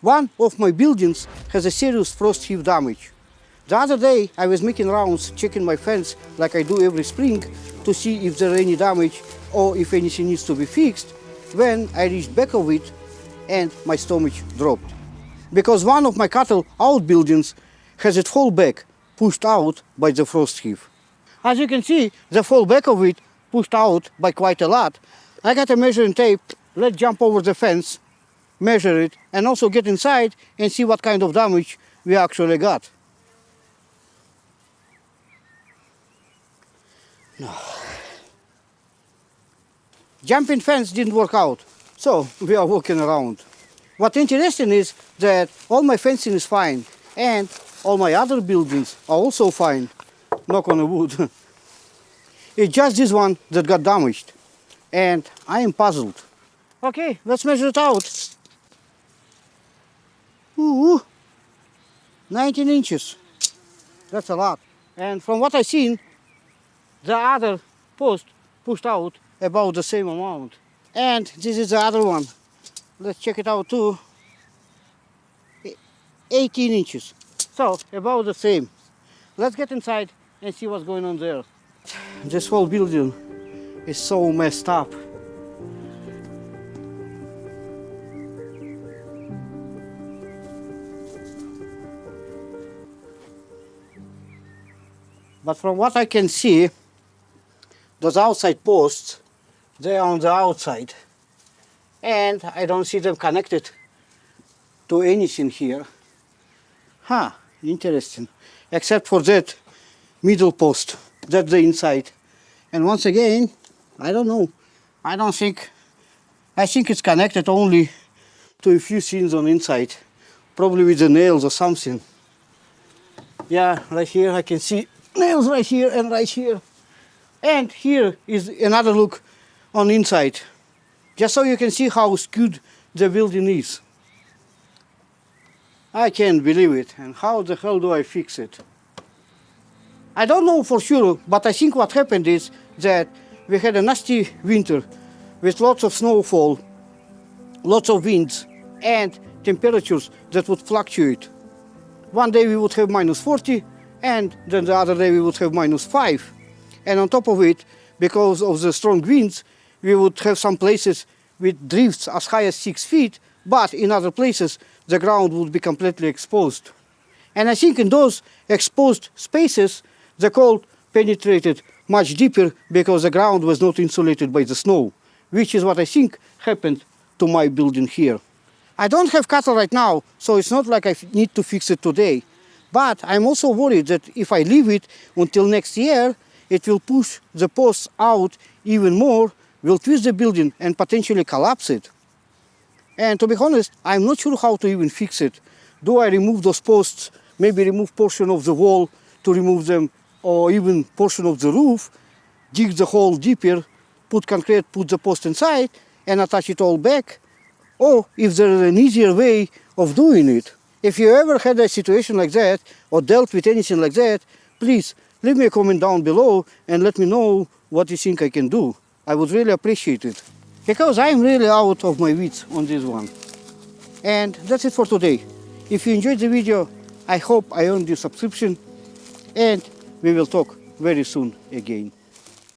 One of my buildings has a serious frost heave damage. The other day I was making rounds checking my fence like I do every spring to see if there are any damage or if anything needs to be fixed when I reached back of it and my stomach dropped. Because one of my cattle outbuildings has its whole back pushed out by the frost heave. As you can see, the whole back of it pushed out by quite a lot. I got a measuring tape, let's jump over the fence, measure it, and also get inside and see what kind of damage we actually got. No. Jumping fence didn't work out, so we are walking around. What's interesting is that all my fencing is fine and all my other buildings are also fine. Knock on the wood. It's just this one that got damaged and I am puzzled. Okay, let's measure it out. Ooh, 19 inches. That's a lot. And from what I've seen, the other post pushed out about the same amount. And this is the other one. Let's check it out too. 18 inches. So about the same. Let's get inside and see what's going on there. This whole building is so messed up. But from what I can see, those outside posts, they are on the outside. And I don't see them connected to anything here. Huh, interesting. Except for that middle post, that's the inside. And once again, I don't know. I think it's connected only to a few things on inside. Probably with the nails or something. Yeah, right here I can see nails right here and right here. And here is another look on inside. Just so you can see how skewed the building is. I can't believe it. And how the hell do I fix it? I don't know for sure, but I think what happened is that we had a nasty winter with lots of snowfall, lots of winds, and temperatures that would fluctuate. One day we would have minus 40, and then the other day we would have minus 5. And on top of it, because of the strong winds, we would have some places with drifts as high as 6 feet, but in other places the ground would be completely exposed. And I think in those exposed spaces, the cold penetrated much deeper because the ground was not insulated by the snow, which is what I think happened to my building here. I don't have cattle right now, so it's not like I need to fix it today. But I'm also worried that if I leave it until next year, it will push the posts out even more, will twist the building and potentially collapse it. And to be honest, I'm not sure how to even fix it. Do I remove those posts, maybe remove portion of the wall to remove them, or even portion of the roof, dig the hole deeper, put concrete, put the post inside, and attach it all back? Or if there is an easier way of doing it. If you ever had a situation like that, or dealt with anything like that, please leave me a comment down below and let me know what you think I can do. I would really appreciate it. Because I'm really out of my wits on this one. And that's it for today. If you enjoyed the video, I hope I earned your subscription, and we will talk very soon again.